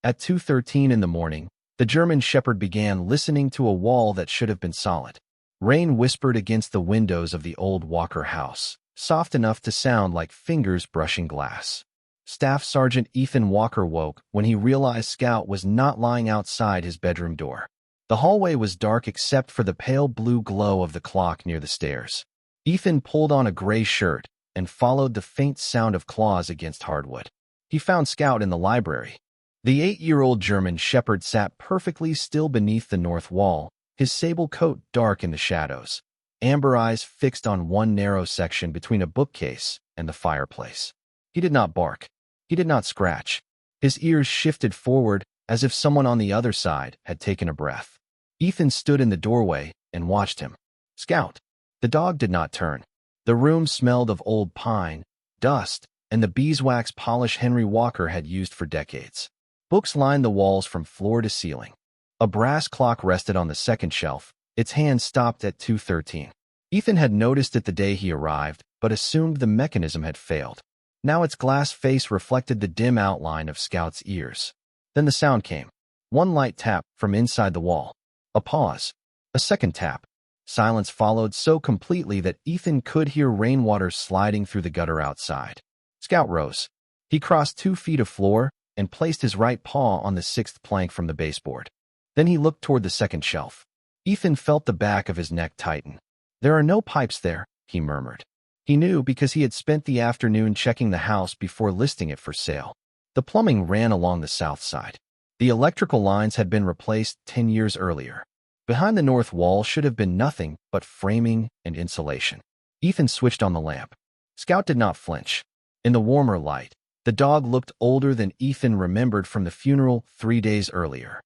At 2:13 in the morning, the German shepherd began listening to a wall that should have been solid. Rain whispered against the windows of the old Walker house, soft enough to sound like fingers brushing glass. Staff Sergeant Ethan Walker woke when he realized Scout was not lying outside his bedroom door. The hallway was dark except for the pale blue glow of the clock near the stairs. Ethan pulled on a gray shirt and followed the faint sound of claws against hardwood. He found Scout in the library. The 8-year-old German shepherd sat perfectly still beneath the north wall, his sable coat dark in the shadows, amber eyes fixed on one narrow section between a bookcase and the fireplace. He did not bark. He did not scratch. His ears shifted forward as if someone on the other side had taken a breath. Ethan stood in the doorway and watched him. Scout. The dog did not turn. The room smelled of old pine, dust, and the beeswax polish Henry Walker had used for decades. Books lined the walls from floor to ceiling. A brass clock rested on the second shelf, its hand stopped at 2:13. Ethan had noticed it the day he arrived, but assumed the mechanism had failed. Now its glass face reflected the dim outline of Scout's ears. Then the sound came. One light tap from inside the wall. A pause. A second tap. Silence followed so completely that Ethan could hear rainwater sliding through the gutter outside. Scout rose. He crossed 2 feet of floor and placed his right paw on the 6th plank from the baseboard. Then he looked toward the second shelf. Ethan felt the back of his neck tighten. "There are no pipes there," he murmured. He knew because he had spent the afternoon checking the house before listing it for sale. The plumbing ran along the south side. The electrical lines had been replaced 10 years earlier. Behind the north wall should have been nothing but framing and insulation. Ethan switched on the lamp. Scout did not flinch. In the warmer light, the dog looked older than Ethan remembered from the funeral 3 days earlier.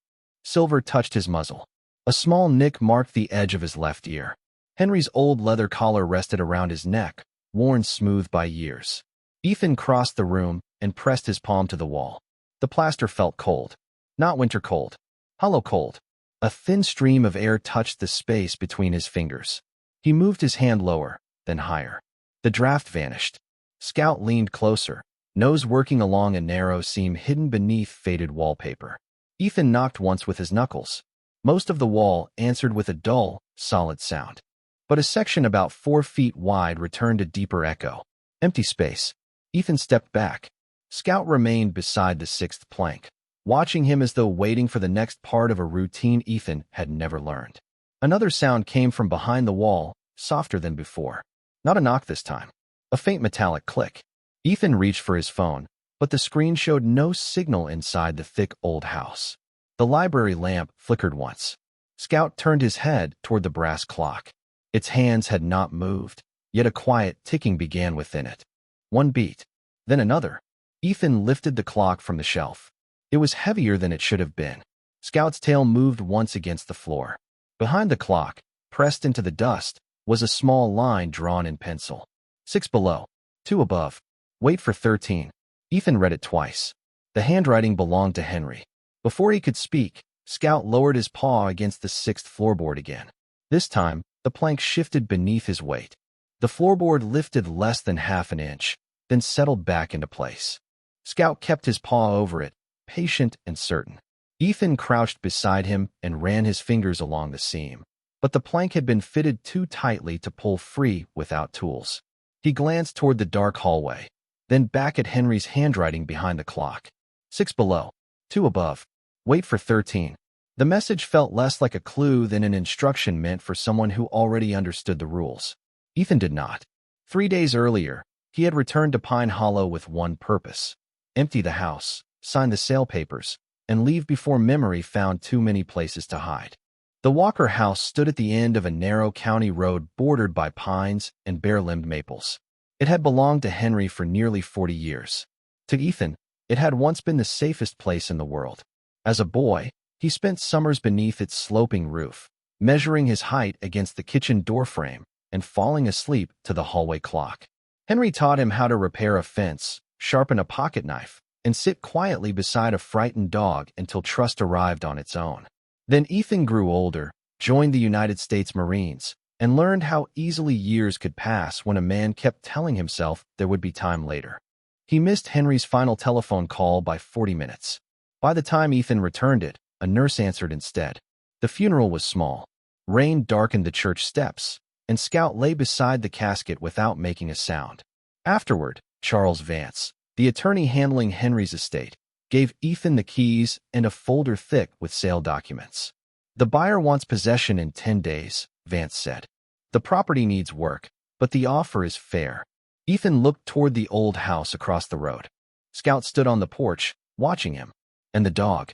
Silver touched his muzzle. A small nick marked the edge of his left ear. Henry's old leather collar rested around his neck, worn smooth by years. Ethan crossed the room and pressed his palm to the wall. The plaster felt cold. Not winter cold. Hollow cold. A thin stream of air touched the space between his fingers. He moved his hand lower, then higher. The draft vanished. Scout leaned closer, nose working along a narrow seam hidden beneath faded wallpaper. Ethan knocked once with his knuckles. Most of the wall answered with a dull, solid sound. But a section about 4 feet wide returned a deeper echo. Empty space. Ethan stepped back. Scout remained beside the 6th plank, watching him as though waiting for the next part of a routine Ethan had never learned. Another sound came from behind the wall, softer than before. Not a knock this time. A faint metallic click. Ethan reached for his phone, but the screen showed no signal inside the thick old house. The library lamp flickered once. Scout turned his head toward the brass clock. Its hands had not moved, yet a quiet ticking began within it. One beat, then another. Ethan lifted the clock from the shelf. It was heavier than it should have been. Scout's tail moved once against the floor. Behind the clock, pressed into the dust, was a small line drawn in pencil. 6 below, 2 above. Wait for 13. Ethan read it twice. The handwriting belonged to Henry. Before he could speak, Scout lowered his paw against the 6th floorboard again. This time, the plank shifted beneath his weight. The floorboard lifted less than half an inch, then settled back into place. Scout kept his paw over it, patient and certain. Ethan crouched beside him and ran his fingers along the seam. But the plank had been fitted too tightly to pull free without tools. He glanced toward the dark hallway, then back at Henry's handwriting behind the clock. 6 below, 2 above. Wait for 13. The message felt less like a clue than an instruction meant for someone who already understood the rules. Ethan did not. 3 days earlier, he had returned to Pine Hollow with one purpose: empty the house, sign the sale papers, and leave before memory found too many places to hide. The Walker house stood at the end of a narrow county road bordered by pines and bare-limbed maples. It had belonged to Henry for nearly 40 years. To Ethan, it had once been the safest place in the world. As a boy, he spent summers beneath its sloping roof, measuring his height against the kitchen doorframe and falling asleep to the hallway clock. Henry taught him how to repair a fence, sharpen a pocket knife, and sit quietly beside a frightened dog until trust arrived on its own. Then Ethan grew older, joined the United States Marines, and learned how easily years could pass when a man kept telling himself there would be time later. He missed Henry's final telephone call by 40 minutes. By the time Ethan returned it, a nurse answered instead. The funeral was small. Rain darkened the church steps, and Scout lay beside the casket without making a sound. Afterward, Charles Vance, the attorney handling Henry's estate, gave Ethan the keys and a folder thick with sale documents. The buyer wants possession in 10 days, Vance said. The property needs work, but the offer is fair. Ethan looked toward the old house across the road. Scout stood on the porch, watching him. And the dog?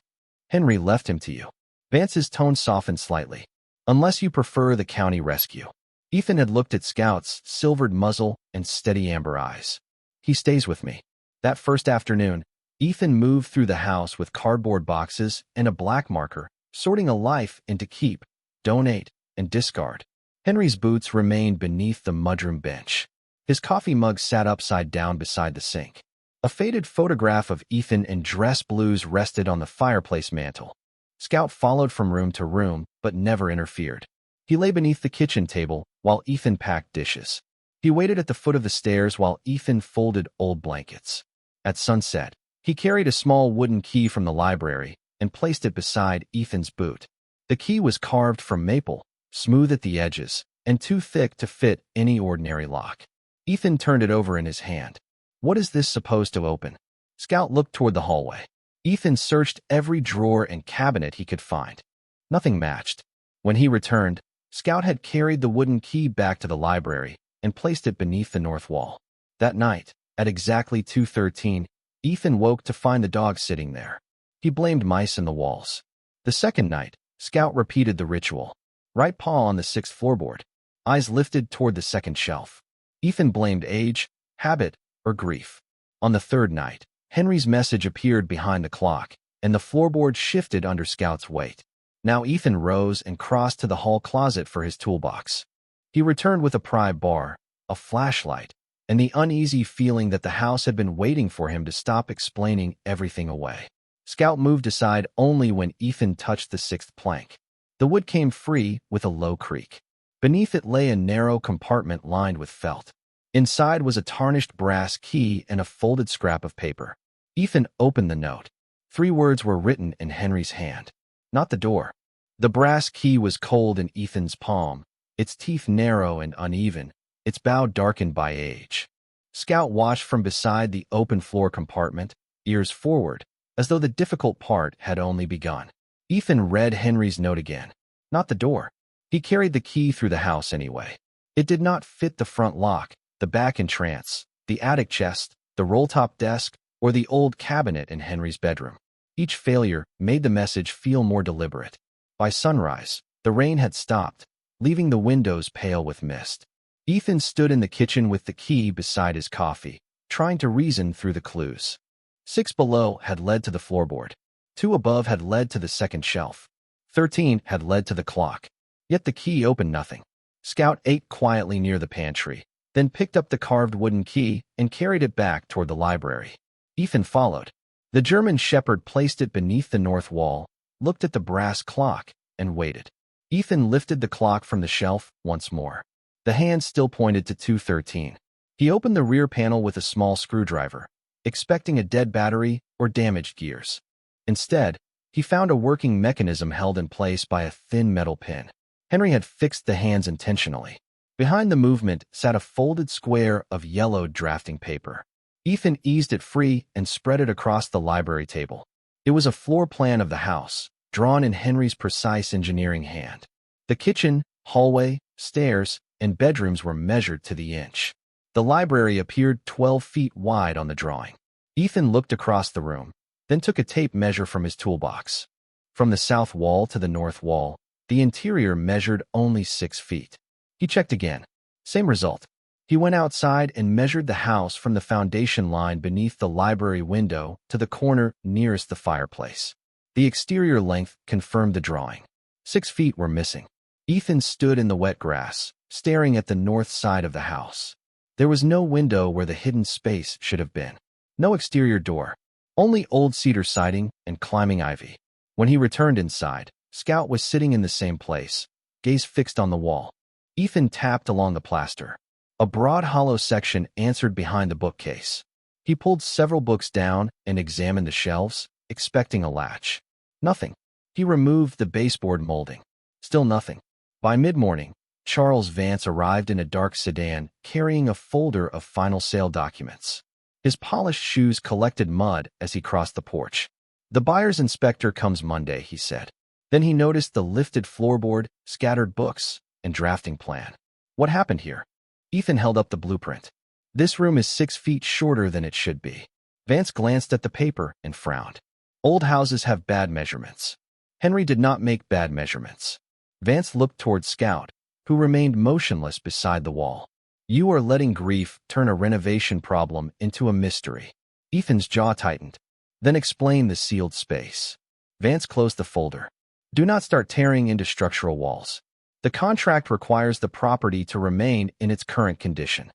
Henry left him to you. Vance's tone softened slightly. Unless you prefer the county rescue. Ethan had looked at Scout's silvered muzzle and steady amber eyes. He stays with me. That first afternoon, Ethan moved through the house with cardboard boxes and a black marker, sorting a life into keep, donate, and discard. Henry's boots remained beneath the mudroom bench. His coffee mug sat upside down beside the sink. A faded photograph of Ethan in dress blues rested on the fireplace mantel. Scout followed from room to room, but never interfered. He lay beneath the kitchen table while Ethan packed dishes. He waited at the foot of the stairs while Ethan folded old blankets. At sunset, he carried a small wooden key from the library and placed it beside Ethan's boot. The key was carved from maple, smooth at the edges, and too thick to fit any ordinary lock. Ethan turned it over in his hand. What is this supposed to open? Scout looked toward the hallway. Ethan searched every drawer and cabinet he could find. Nothing matched. When he returned, Scout had carried the wooden key back to the library and placed it beneath the north wall. That night, at exactly 2:13, Ethan woke to find the dog sitting there. He blamed mice in the walls. The second night, Scout repeated the ritual. Right paw on the 6th floorboard. Eyes lifted toward the second shelf. Ethan blamed age, habit, or grief. On the third night, Henry's message appeared behind the clock, and the floorboard shifted under Scout's weight. Now Ethan rose and crossed to the hall closet for his toolbox. He returned with a pry bar, a flashlight, and the uneasy feeling that the house had been waiting for him to stop explaining everything away. Scout moved aside only when Ethan touched the 6th plank. The wood came free with a low creak. Beneath it lay a narrow compartment lined with felt. Inside was a tarnished brass key and a folded scrap of paper. Ethan opened the note. 3 words were written in Henry's hand. Not the door. The brass key was cold in Ethan's palm, its teeth narrow and uneven, its bow darkened by age. Scout watched from beside the open floor compartment, ears forward, as though the difficult part had only begun. Ethan read Henry's note again. Not the door. He carried the key through the house anyway. It did not fit the front lock, the back entrance, the attic chest, the roll-top desk, or the old cabinet in Henry's bedroom. Each failure made the message feel more deliberate. By sunrise, the rain had stopped, leaving the windows pale with mist. Ethan stood in the kitchen with the key beside his coffee, trying to reason through the clues. 6 below had led to the floorboard. 2 above had led to the second shelf. 13 had led to the clock. Yet the key opened nothing. Scout ate quietly near the pantry, then picked up the carved wooden key and carried it back toward the library. Ethan followed. The German shepherd placed it beneath the north wall, looked at the brass clock, and waited. Ethan lifted the clock from the shelf once more. The hand still pointed to 2:13. He opened the rear panel with a small screwdriver, expecting a dead battery or damaged gears. Instead, he found a working mechanism held in place by a thin metal pin. Henry had fixed the hands intentionally. Behind the movement sat a folded square of yellowed drafting paper. Ethan eased it free and spread it across the library table. It was a floor plan of the house, drawn in Henry's precise engineering hand. The kitchen, hallway, stairs, and bedrooms were measured to the inch. The library appeared 12 feet wide on the drawing. Ethan looked across the room, then took a tape measure from his toolbox. From the south wall to the north wall, the interior measured only 6 feet. He checked again. Same result. He went outside and measured the house from the foundation line beneath the library window to the corner nearest the fireplace. The exterior length confirmed the drawing. 6 feet were missing. Ethan stood in the wet grass, staring at the north side of the house. There was no window where the hidden space should have been. No exterior door. Only old cedar siding and climbing ivy. When he returned inside, Scout was sitting in the same place, gaze fixed on the wall. Ethan tapped along the plaster. A broad hollow section answered behind the bookcase. He pulled several books down and examined the shelves, expecting a latch. Nothing. He removed the baseboard molding. Still nothing. By mid-morning, Charles Vance arrived in a dark sedan, carrying a folder of final sale documents. His polished shoes collected mud as he crossed the porch. "The buyer's inspector comes Monday," he said. Then he noticed the lifted floorboard, scattered books, and drafting plan. "What happened here?" Ethan held up the blueprint. "This room is 6 feet shorter than it should be." Vance glanced at the paper and frowned. "Old houses have bad measurements." Henry did not make bad measurements. Vance looked toward Scout, who remained motionless beside the wall. "You are letting grief turn a renovation problem into a mystery." Ethan's jaw tightened. "Then explain the sealed space." Vance closed the folder. "Do not start tearing into structural walls. The contract requires the property to remain in its current condition.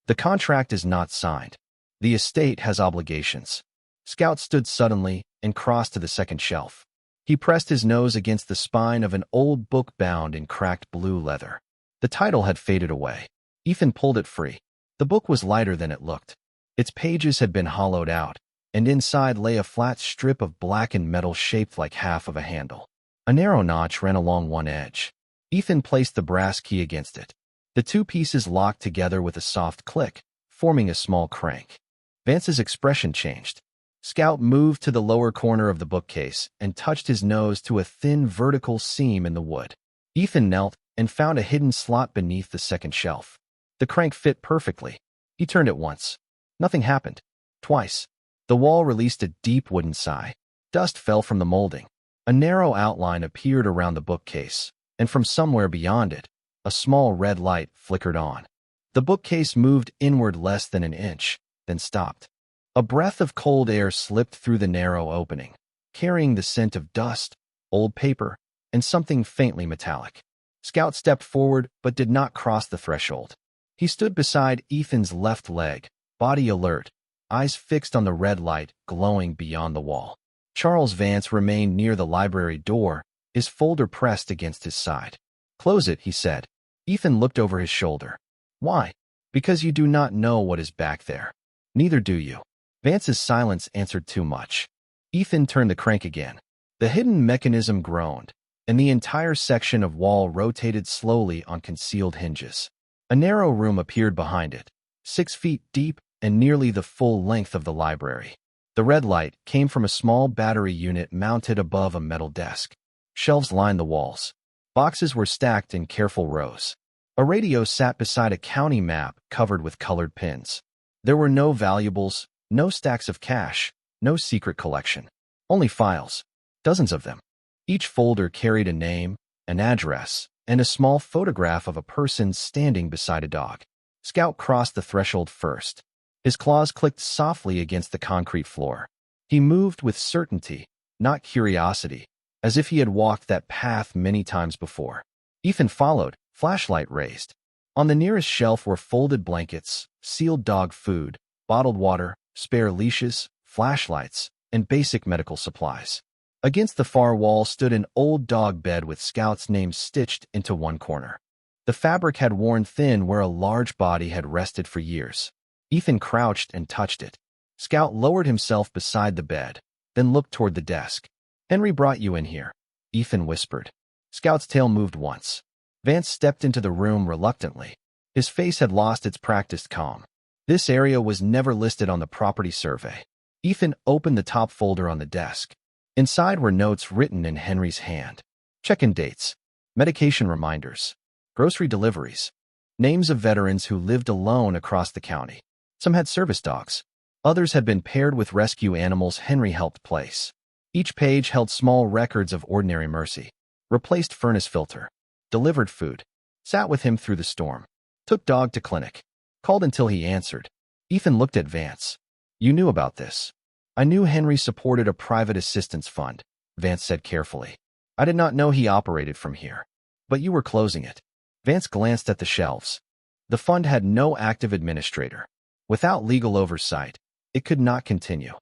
The contract is not signed. The estate has obligations." Scout stood suddenly and crossed to the second shelf. He pressed his nose against the spine of an old book bound in cracked blue leather. The title had faded away. Ethan pulled it free. The book was lighter than it looked. Its pages had been hollowed out, and inside lay a flat strip of blackened metal shaped like half of a handle. A narrow notch ran along one edge. Ethan placed the brass key against it. The two pieces locked together with a soft click, forming a small crank. Vance's expression changed. Scout moved to the lower corner of the bookcase and touched his nose to a thin vertical seam in the wood. Ethan knelt and found a hidden slot beneath the second shelf. The crank fit perfectly. He turned it once. Nothing happened. Twice. The wall released a deep wooden sigh. Dust fell from the molding. A narrow outline appeared around the bookcase, and from somewhere beyond it, a small red light flickered on. The bookcase moved inward less than an inch, then stopped. A breath of cold air slipped through the narrow opening, carrying the scent of dust, old paper, and something faintly metallic. Scout stepped forward but did not cross the threshold. He stood beside Ethan's left leg, body alert, eyes fixed on the red light glowing beyond the wall. Charles Vance remained near the library door, his folder pressed against his side. "Close it," he said. Ethan looked over his shoulder. "Why?" "Because you do not know what is back there. Neither do you." Vance's silence answered too much. Ethan turned the crank again. The hidden mechanism groaned, and the entire section of wall rotated slowly on concealed hinges. A narrow room appeared behind it, 6 feet deep and nearly the full length of the library. The red light came from a small battery unit mounted above a metal desk. Shelves lined the walls. Boxes were stacked in careful rows. A radio sat beside a county map covered with colored pins. There were no valuables, no stacks of cash, no secret collection. Only files. Dozens of them. Each folder carried a name, an address, and a small photograph of a person standing beside a dog. Scout crossed the threshold first. His claws clicked softly against the concrete floor. He moved with certainty, not curiosity, as if he had walked that path many times before. Ethan followed, flashlight raised. On the nearest shelf were folded blankets, sealed dog food, bottled water, spare leashes, flashlights, and basic medical supplies. Against the far wall stood an old dog bed with Scout's name stitched into one corner. The fabric had worn thin where a large body had rested for years. Ethan crouched and touched it. Scout lowered himself beside the bed, then looked toward the desk. "Henry brought you in here," Ethan whispered. Scout's tail moved once. Vance stepped into the room reluctantly. His face had lost its practiced calm. This area was never listed on the property survey. Ethan opened the top folder on the desk. Inside were notes written in Henry's hand. Check-in dates, medication reminders, grocery deliveries, names of veterans who lived alone across the county. Some had service dogs. Others had been paired with rescue animals Henry helped place. Each page held small records of ordinary mercy. Replaced furnace filter. Delivered food. Sat with him through the storm. Took dog to clinic. Called until he answered. Ethan looked at Vance. "You knew about this." "I knew Henry supported a private assistance fund," Vance said carefully. "I did not know he operated from here. But you were closing it." Vance glanced at the shelves. The fund had no active administrator. Without legal oversight, it could not continue.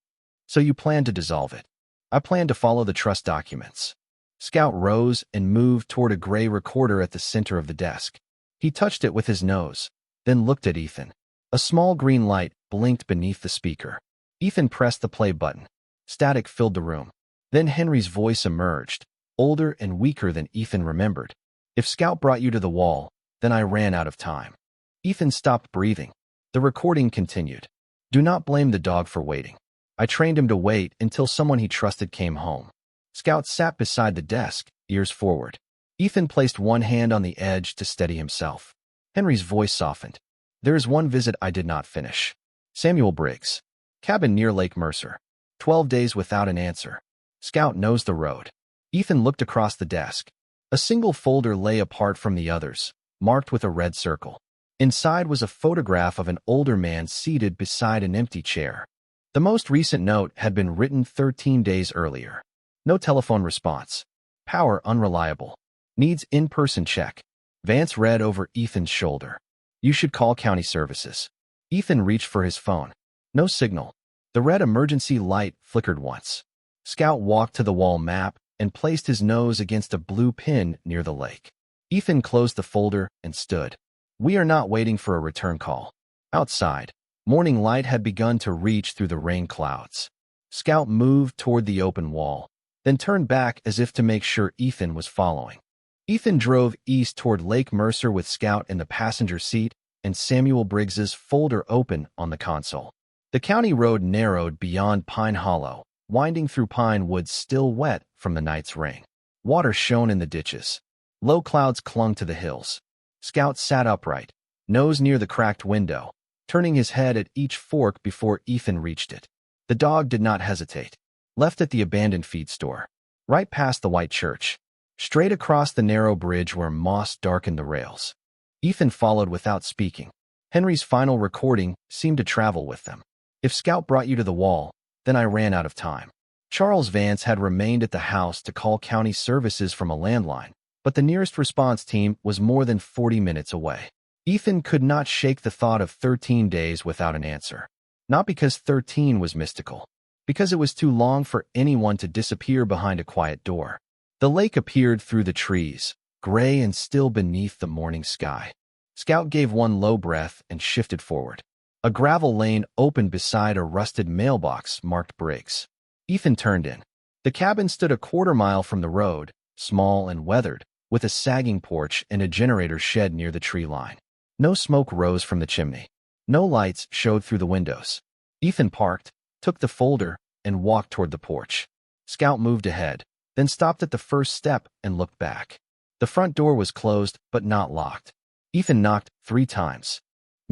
"So you plan to dissolve it?" "I plan to follow the trust documents." Scout rose and moved toward a gray recorder at the center of the desk. He touched it with his nose, then looked at Ethan. A small green light blinked beneath the speaker. Ethan pressed the play button. Static filled the room. Then Henry's voice emerged, older and weaker than Ethan remembered. If Scout brought you to the wall, then I ran out of time. Ethan stopped breathing. The recording continued. Do not blame the dog for waiting. I trained him to wait until someone he trusted came home. Scout sat beside the desk, ears forward. Ethan placed one hand on the edge to steady himself. Henry's voice softened. There is one visit I did not finish. Samuel Briggs. Cabin near Lake Mercer. 12 days without an answer. Scout knows the road. Ethan looked across the desk. A single folder lay apart from the others, marked with a red circle. Inside was a photograph of an older man seated beside an empty chair. The most recent note had been written 13 days earlier. No telephone response. Power unreliable. Needs in-person check. Vance read over Ethan's shoulder. You should call county services. Ethan reached for his phone. No signal. The red emergency light flickered once. Scout walked to the wall map and placed his nose against a blue pin near the lake. Ethan closed the folder and stood. We are not waiting for a return call. Outside, morning light had begun to reach through the rain clouds. Scout moved toward the open wall, then turned back as if to make sure Ethan was following. Ethan drove east toward Lake Mercer with Scout in the passenger seat and Samuel Briggs's folder open on the console. The county road narrowed beyond Pine Hollow, winding through pine woods still wet from the night's rain. Water shone in the ditches. Low clouds clung to the hills. Scout sat upright, nose near the cracked window, turning his head at each fork before Ethan reached it. The dog did not hesitate. Left at the abandoned feed store. Right past the white church. Straight across the narrow bridge where moss darkened the rails. Ethan followed without speaking. Henry's final recording seemed to travel with them. If Scout brought you to the wall, then I ran out of time. Charles Vance had remained at the house to call county services from a landline, but the nearest response team was more than 40 minutes away. Ethan could not shake the thought of 13 days without an answer. Not because 13 was mystical, because it was too long for anyone to disappear behind a quiet door. The lake appeared through the trees, gray and still beneath the morning sky. Scout gave one low breath and shifted forward. A gravel lane opened beside a rusted mailbox marked Briggs. Ethan turned in. The cabin stood a quarter-mile from the road, small and weathered, with a sagging porch and a generator shed near the tree line. No smoke rose from the chimney. No lights showed through the windows. Ethan parked, took the folder, and walked toward the porch. Scout moved ahead, then stopped at the first step and looked back. The front door was closed but not locked. Ethan knocked 3 times.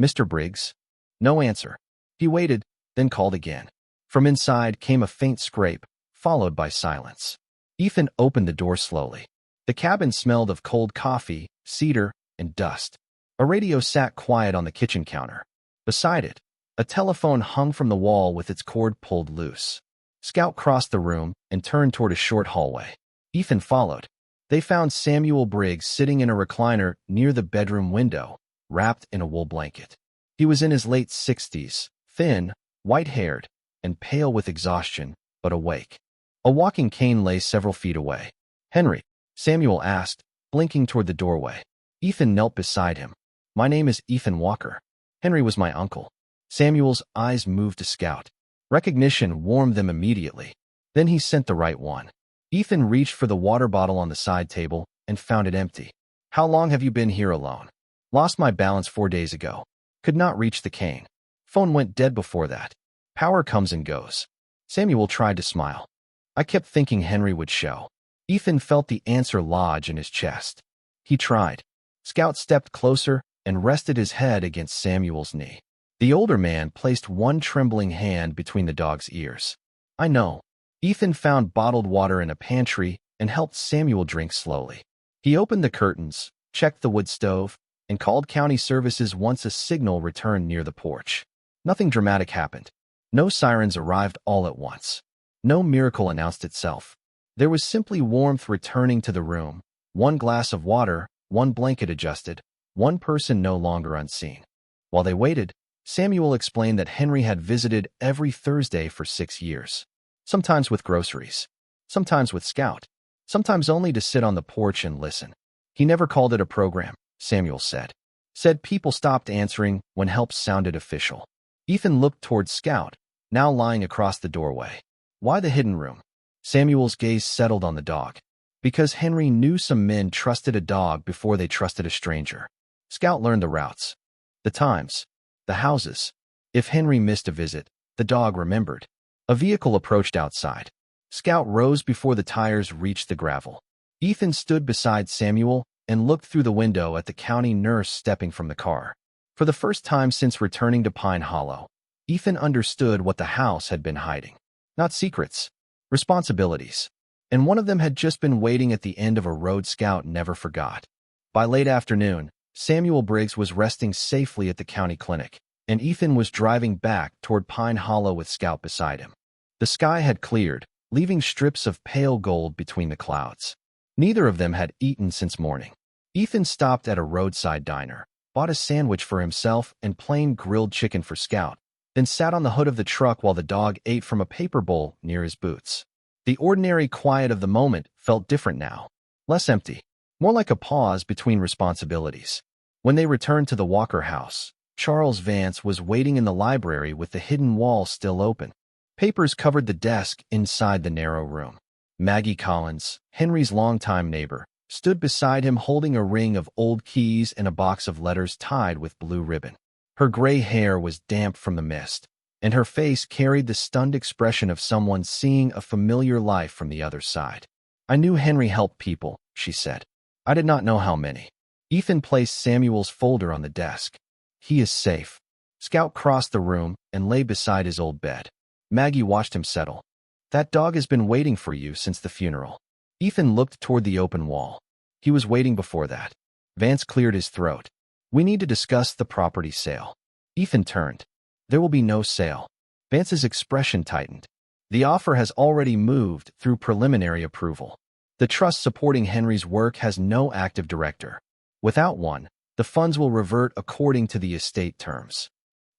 Mr. Briggs? No answer. He waited, then called again. From inside came a faint scrape, followed by silence. Ethan opened the door slowly. The cabin smelled of cold coffee, cedar, and dust. A radio sat quiet on the kitchen counter. Beside it, a telephone hung from the wall with its cord pulled loose. Scout crossed the room and turned toward a short hallway. Ethan followed. They found Samuel Briggs sitting in a recliner near the bedroom window, wrapped in a wool blanket. He was in his late 60s, thin, white-haired, and pale with exhaustion, but awake. A walking cane lay several feet away. Henry, Samuel asked, blinking toward the doorway. Ethan knelt beside him. My name is Ethan Walker. Henry was my uncle. Samuel's eyes moved to Scout. Recognition warmed them immediately. Then he sent the right one. Ethan reached for the water bottle on the side table and found it empty. How long have you been here alone? Lost my balance 4 days ago. Could not reach the cane. Phone went dead before that. Power comes and goes. Samuel tried to smile. I kept thinking Henry would show. Ethan felt the answer lodge in his chest. He tried. Scout stepped closer and rested his head against Samuel's knee. The older man placed one trembling hand between the dog's ears. I know. Ethan found bottled water in a pantry and helped Samuel drink slowly. He opened the curtains, checked the wood stove, and called county services once a signal returned near the porch. Nothing dramatic happened. No sirens arrived all at once. No miracle announced itself. There was simply warmth returning to the room, one glass of water, one blanket adjusted, one person no longer unseen. While they waited, Samuel explained that Henry had visited every Thursday for 6 years. Sometimes with groceries, sometimes with Scout, sometimes only to sit on the porch and listen. He never called it a program, Samuel said. Said people stopped answering when help sounded official. Ethan looked toward Scout, now lying across the doorway. Why the hidden room? Samuel's gaze settled on the dog. Because Henry knew some men trusted a dog before they trusted a stranger. Scout learned the routes, the times, the houses. If Henry missed a visit, the dog remembered. A vehicle approached outside. Scout rose before the tires reached the gravel. Ethan stood beside Samuel and looked through the window at the county nurse stepping from the car. For the first time since returning to Pine Hollow, Ethan understood what the house had been hiding. Not secrets, responsibilities. And one of them had just been waiting at the end of a road Scout never forgot. By late afternoon, Samuel Briggs was resting safely at the county clinic, and Ethan was driving back toward Pine Hollow with Scout beside him. The sky had cleared, leaving strips of pale gold between the clouds. Neither of them had eaten since morning. Ethan stopped at a roadside diner, bought a sandwich for himself and plain grilled chicken for Scout, then sat on the hood of the truck while the dog ate from a paper bowl near his boots. The ordinary quiet of the moment felt different now, less empty, more like a pause between responsibilities. When they returned to the Walker house, Charles Vance was waiting in the library with the hidden wall still open. Papers covered the desk inside the narrow room. Maggie Collins, Henry's longtime neighbor, stood beside him holding a ring of old keys and a box of letters tied with blue ribbon. Her gray hair was damp from the mist, and her face carried the stunned expression of someone seeing a familiar life from the other side. "I knew Henry helped people," she said. "I did not know how many." Ethan placed Samuel's folder on the desk. "He is safe." Scout crossed the room and lay beside his old bed. Maggie watched him settle. "That dog has been waiting for you since the funeral." Ethan looked toward the open wall. He was waiting before that. Vance cleared his throat. "We need to discuss the property sale." Ethan turned. "There will be no sale." Vance's expression tightened. "The offer has already moved through preliminary approval. The trust supporting Henry's work has no active director. Without one, the funds will revert according to the estate terms."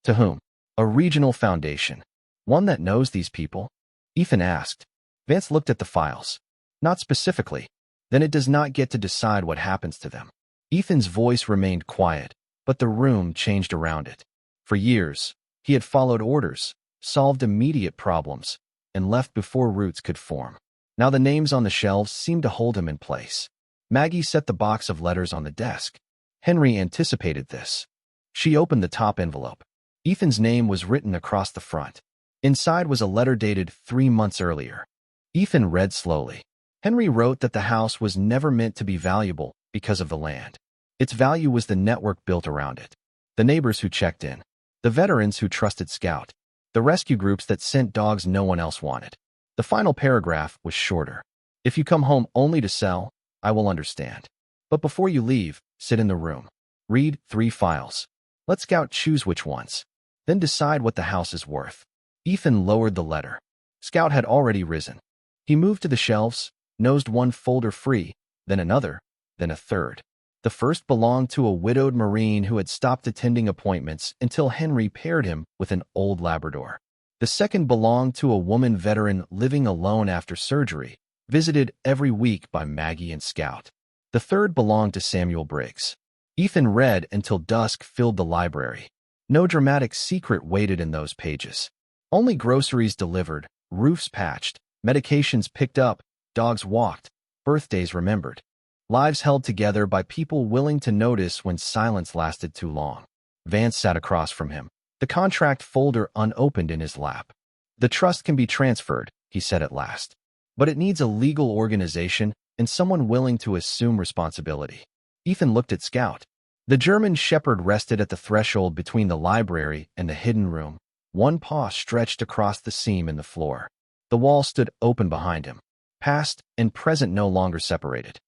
"To whom?" "A regional foundation." "One that knows these people?" Ethan asked. Vance looked at the files. "Not specifically." "Then it does not get to decide what happens to them." Ethan's voice remained quiet, but the room changed around it. For years, he had followed orders, solved immediate problems, and left before roots could form. Now the names on the shelves seemed to hold him in place. Maggie set the box of letters on the desk. Henry anticipated this. She opened the top envelope. Ethan's name was written across the front. Inside was a letter dated 3 months earlier. Ethan read slowly. Henry wrote that the house was never meant to be valuable because of the land. Its value was the network built around it. The neighbors who checked in. The veterans who trusted Scout. The rescue groups that sent dogs no one else wanted. The final paragraph was shorter. "If you come home only to sell, I will understand. But before you leave, sit in the room. Read 3 files. Let Scout choose which ones. Then decide what the house is worth." Ethan lowered the letter. Scout had already risen. He moved to the shelves, nosed one folder free, then another, then a third. The first belonged to a widowed Marine who had stopped attending appointments until Henry paired him with an old Labrador. The second belonged to a woman veteran living alone after surgery, visited every week by Maggie and Scout. The third belonged to Samuel Briggs. Ethan read until dusk filled the library. No dramatic secret waited in those pages. Only groceries delivered, roofs patched, medications picked up, dogs walked, birthdays remembered. Lives held together by people willing to notice when silence lasted too long. Vance sat across from him, the contract folder unopened in his lap. "The trust can be transferred," he said at last. "But it needs a legal organization and someone willing to assume responsibility." Ethan looked at Scout. The German shepherd rested at the threshold between the library and the hidden room, one paw stretched across the seam in the floor. The wall stood open behind him, past and present no longer separated.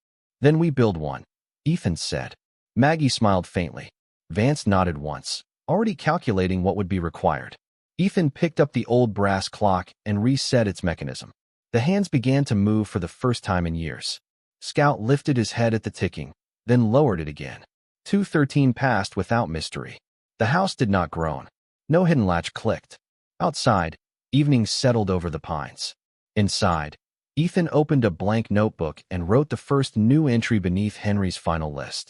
"Then we build one," Ethan said. Maggie smiled faintly. Vance nodded once, already calculating what would be required. Ethan picked up the old brass clock and reset its mechanism. The hands began to move for the first time in years. Scout lifted his head at the ticking, then lowered it again. 2:13 passed without mystery. The house did not groan. No hidden latch clicked. Outside, evening settled over the pines. Inside, Ethan opened a blank notebook and wrote the first new entry beneath Henry's final list.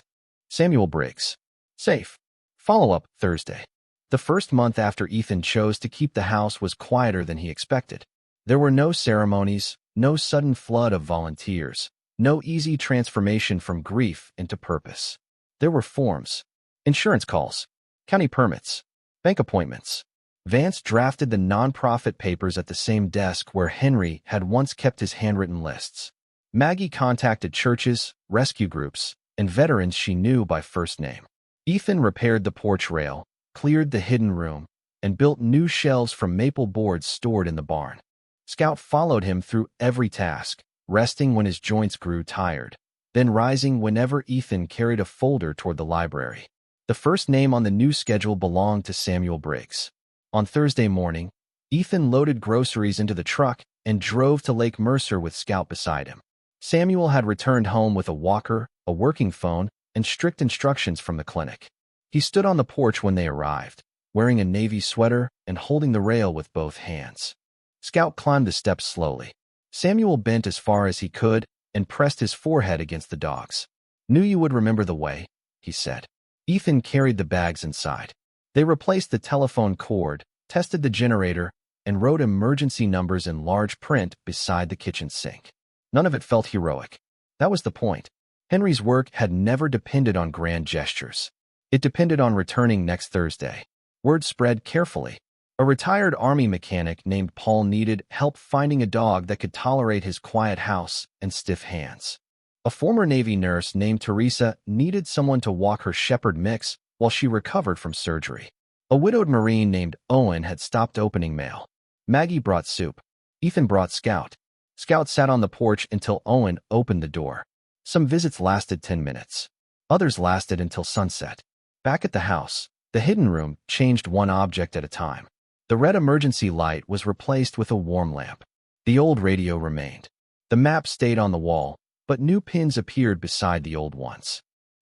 Samuel Briggs. Safe. Follow-up, Thursday. The first month after Ethan chose to keep the house was quieter than he expected. There were no ceremonies, no sudden flood of volunteers, no easy transformation from grief into purpose. There were forms, insurance calls, county permits, bank appointments. Vance drafted the nonprofit papers at the same desk where Henry had once kept his handwritten lists. Maggie contacted churches, rescue groups, and veterans she knew by first name. Ethan repaired the porch rail, cleared the hidden room, and built new shelves from maple boards stored in the barn. Scout followed him through every task, resting when his joints grew tired, then rising whenever Ethan carried a folder toward the library. The first name on the new schedule belonged to Samuel Briggs. On Thursday morning, Ethan loaded groceries into the truck and drove to Lake Mercer with Scout beside him. Samuel had returned home with a walker, a working phone, and strict instructions from the clinic. He stood on the porch when they arrived, wearing a navy sweater and holding the rail with both hands. Scout climbed the steps slowly. Samuel bent as far as he could and pressed his forehead against the dog's. "Knew you would remember the way," he said. Ethan carried the bags inside. They replaced the telephone cord, tested the generator, and wrote emergency numbers in large print beside the kitchen sink. None of it felt heroic. That was the point. Henry's work had never depended on grand gestures. It depended on returning next Thursday. Word spread carefully. A retired Army mechanic named Paul needed help finding a dog that could tolerate his quiet house and stiff hands. A former Navy nurse named Teresa needed someone to walk her shepherd mix while she recovered from surgery. A widowed Marine named Owen had stopped opening mail. Maggie brought soup. Ethan brought Scout. Scout sat on the porch until Owen opened the door. Some visits lasted 10 minutes. Others lasted until sunset. Back at the house, the hidden room changed one object at a time. The red emergency light was replaced with a warm lamp. The old radio remained. The map stayed on the wall, but new pins appeared beside the old ones.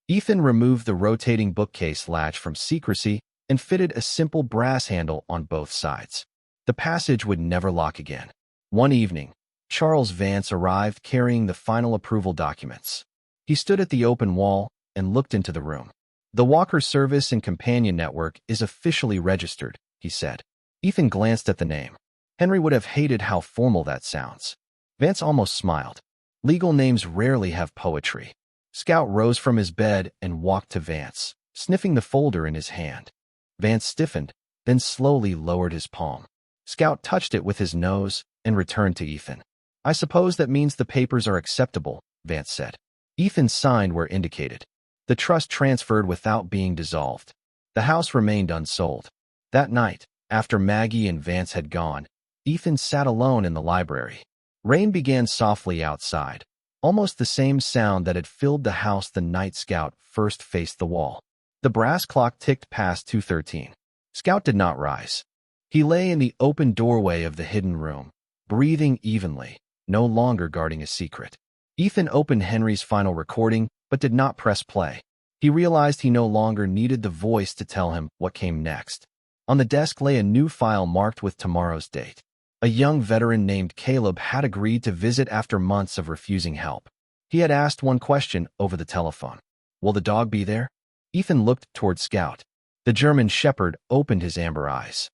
Ethan removed the rotating bookcase latch from secrecy and fitted a simple brass handle on both sides. The passage would never lock again. One evening, Charles Vance arrived carrying the final approval documents. He stood at the open wall and looked into the room. "The Walker Service and Companion Network is officially registered," he said. Ethan glanced at the name. Henry would have hated how formal that sounds. Vance almost smiled. Legal names rarely have poetry. Scout rose from his bed and walked to Vance, sniffing the folder in his hand. Vance stiffened, then slowly lowered his palm. Scout touched it with his nose and returned to Ethan. "I suppose that means the papers are acceptable," Vance said. Ethan signed where indicated. The trust transferred without being dissolved. The house remained unsold. That night, after Maggie and Vance had gone, Ethan sat alone in the library. Rain began softly outside, almost the same sound that had filled the house the night Scout first faced the wall. The brass clock ticked past 2:13. Scout did not rise. He lay in the open doorway of the hidden room, breathing evenly, no longer guarding a secret. Ethan opened Henry's final recording, but did not press play. He realized he no longer needed the voice to tell him what came next. On the desk lay a new file marked with tomorrow's date. A young veteran named Caleb had agreed to visit after months of refusing help. He had asked one question over the telephone. "Will the dog be there?" Ethan looked toward Scout. The German shepherd opened his amber eyes.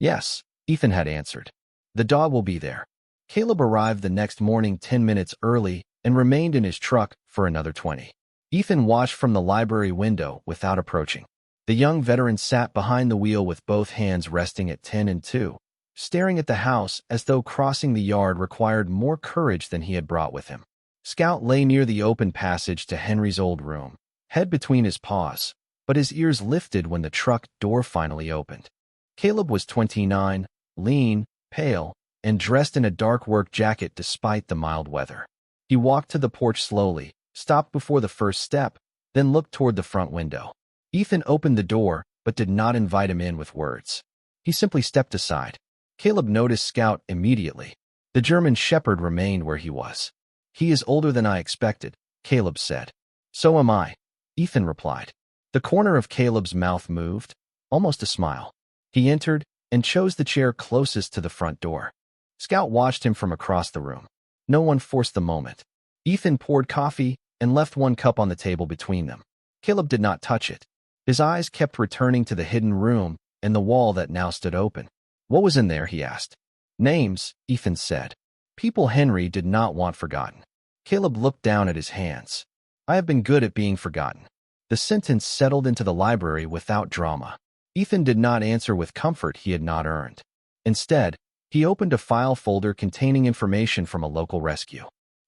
"Yes," Ethan had answered. "The dog will be there." Caleb arrived the next morning 10 minutes early and remained in his truck for another 20. Ethan watched from the library window without approaching. The young veteran sat behind the wheel with both hands resting at 10 and 2, staring at the house as though crossing the yard required more courage than he had brought with him. Scout lay near the open passage to Henry's old room, head between his paws, but his ears lifted when the truck door finally opened. Caleb was 29, lean, pale, and dressed in a dark work jacket despite the mild weather. He walked to the porch slowly, stopped before the first step, then looked toward the front window. Ethan opened the door, but did not invite him in with words. He simply stepped aside. Caleb noticed Scout immediately. The German shepherd remained where he was. "He is older than I expected," Caleb said. "So am I," Ethan replied. The corner of Caleb's mouth moved, almost a smile. He entered and chose the chair closest to the front door. Scout watched him from across the room. No one forced the moment. Ethan poured coffee and left one cup on the table between them. Caleb did not touch it. His eyes kept returning to the hidden room and the wall that now stood open. "What was in there?" he asked. Names, Ethan said. People Henry did not want forgotten. Caleb looked down at his hands. I have been good at being forgotten. The sentence settled into the library without drama. Ethan did not answer with comfort he had not earned. Instead, he opened a file folder containing information from a local rescue.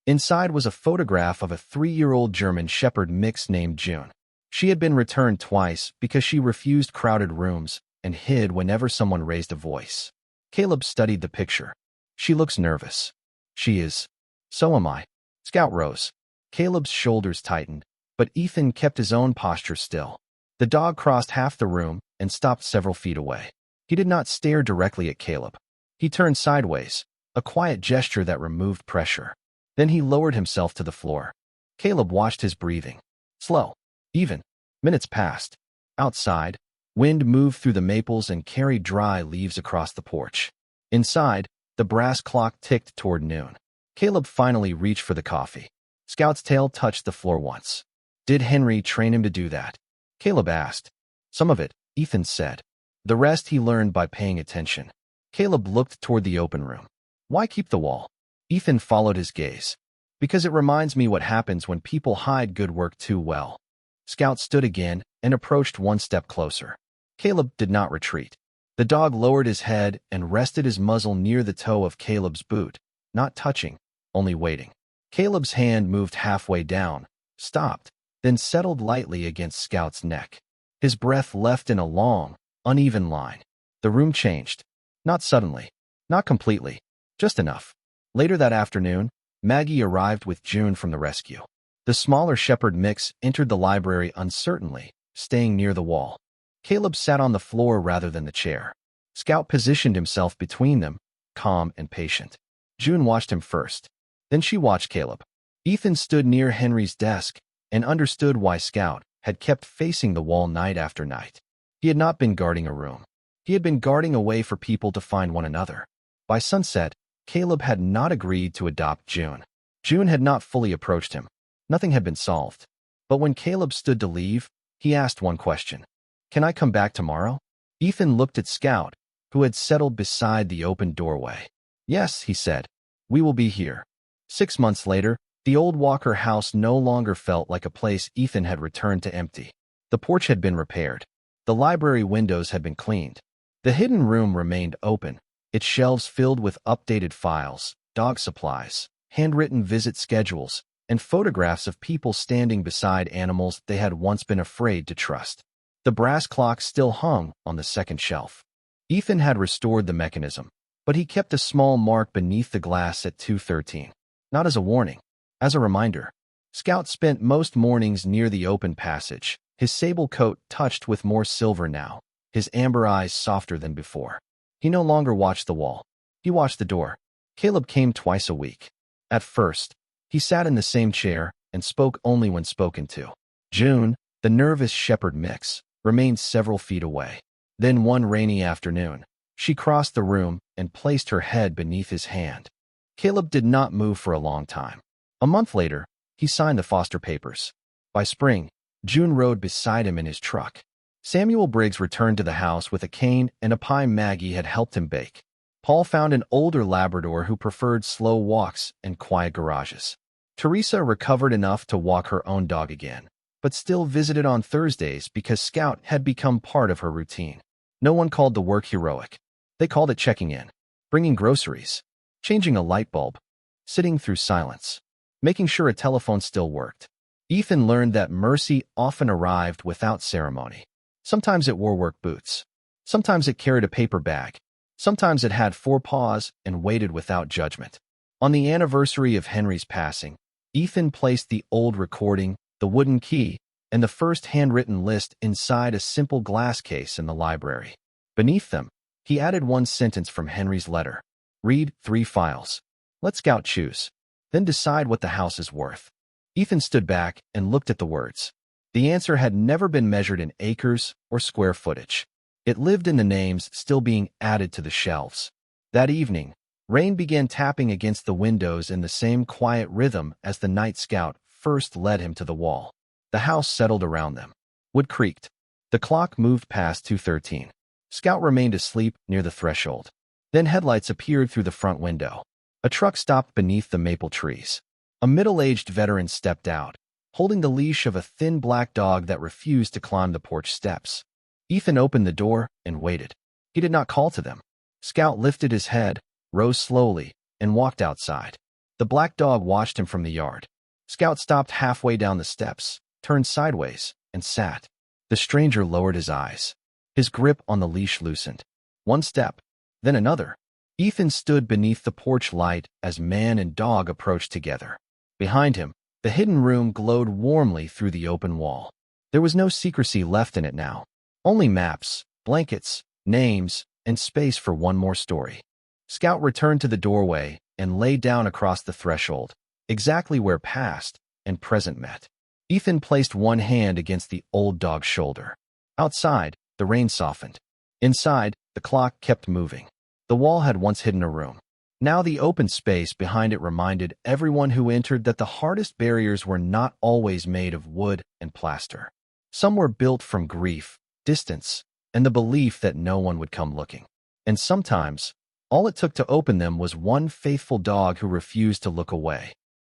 Inside was a photograph of a 3-year-old German Shepherd mix named June. She had been returned twice because she refused crowded rooms and hid whenever someone raised a voice. Caleb studied the picture. She looks nervous. She is. So am I. Scout rose. Caleb's shoulders tightened, but Ethan kept his own posture still. The dog crossed half the room and stopped several feet away. He did not stare directly at Caleb. He turned sideways, a quiet gesture that removed pressure. Then he lowered himself to the floor. Caleb watched his breathing. Slow. Even. Minutes passed. Outside, wind moved through the maples and carried dry leaves across the porch. Inside, the brass clock ticked toward noon. Caleb finally reached for the coffee. Scout's tail touched the floor once. Did Henry train him to do that? Caleb asked. Some of it, Ethan said. The rest he learned by paying attention. Caleb looked toward the open room. Why keep the wall? Ethan followed his gaze. Because it reminds me what happens when people hide good work too well. Scout stood again and approached one step closer. Caleb did not retreat. The dog lowered his head and rested his muzzle near the toe of Caleb's boot, not touching, only waiting. Caleb's hand moved halfway down, stopped, then settled lightly against Scout's neck. His breath left in a long, uneven line. The room changed. Not suddenly. Not completely. Just enough. Later that afternoon, Maggie arrived with June from the rescue. The smaller Shepherd mix entered the library uncertainly, staying near the wall. Caleb sat on the floor rather than the chair. Scout positioned himself between them, calm and patient. June watched him first. Then she watched Caleb. Ethan stood near Henry's desk and understood why Scout had kept facing the wall night after night. He had not been guarding a room. He had been guarding a way for people to find one another. By sunset, Caleb had not agreed to adopt June. June had not fully approached him. Nothing had been solved. But when Caleb stood to leave, he asked one question. Can I come back tomorrow? Ethan looked at Scout, who had settled beside the open doorway. Yes, he said. We will be here. 6 months later, the old Walker house no longer felt like a place Ethan had returned to empty. The porch had been repaired. The library windows had been cleaned. The hidden room remained open, its shelves filled with updated files, dog supplies, handwritten visit schedules, and photographs of people standing beside animals they had once been afraid to trust. The brass clock still hung on the second shelf. Ethan had restored the mechanism, but he kept a small mark beneath the glass at 2:13. Not as a warning, as a reminder. Scout spent most mornings near the open passage, his sable coat touched with more silver now, his amber eyes softer than before. He no longer watched the wall. He watched the door. Caleb came twice a week. At first, he sat in the same chair and spoke only when spoken to. June, the nervous Shepherd mix, remained several feet away. Then one rainy afternoon, she crossed the room and placed her head beneath his hand. Caleb did not move for a long time. A month later, he signed the foster papers. By spring, June rode beside him in his truck. Samuel Briggs returned to the house with a cane and a pie Maggie had helped him bake. Paul found an older Labrador who preferred slow walks and quiet garages. Teresa recovered enough to walk her own dog again, but still visited on Thursdays because Scout had become part of her routine. No one called the work heroic. They called it checking in, bringing groceries, changing a light bulb, sitting through silence, making sure a telephone still worked. Ethan learned that mercy often arrived without ceremony. Sometimes it wore work boots. Sometimes it carried a paper bag. Sometimes it had 4 paws and waited without judgment. On the anniversary of Henry's passing, Ethan placed the old recording, the wooden key, and the first handwritten list inside a simple glass case in the library. Beneath them, he added one sentence from Henry's letter. Read 3 files. Let Scout choose. Then decide what the house is worth. Ethan stood back and looked at the words. The answer had never been measured in acres or square footage. It lived in the names still being added to the shelves. That evening, rain began tapping against the windows in the same quiet rhythm as the night Scout first led him to the wall. The house settled around them. Wood creaked. The clock moved past 2:13. Scout remained asleep near the threshold. Then headlights appeared through the front window. A truck stopped beneath the maple trees. A middle-aged veteran stepped out, holding the leash of a thin black dog that refused to climb the porch steps. Ethan opened the door and waited. He did not call to them. Scout lifted his head, rose slowly, and walked outside. The black dog watched him from the yard. Scout stopped halfway down the steps, turned sideways, and sat. The stranger lowered his eyes. His grip on the leash loosened. One step, then another. Ethan stood beneath the porch light as man and dog approached together. Behind him, the hidden room glowed warmly through the open wall. There was no secrecy left in it now. Only maps, blankets, names, and space for one more story. Scout returned to the doorway and lay down across the threshold, exactly where past and present met. Ethan placed one hand against the old dog's shoulder. Outside, the rain softened. Inside, the clock kept moving. The wall had once hidden a room. Now the open space behind it reminded everyone who entered that the hardest barriers were not always made of wood and plaster. Some were built from grief, distance, and the belief that no one would come looking. And sometimes, all it took to open them was one faithful dog who refused to look away.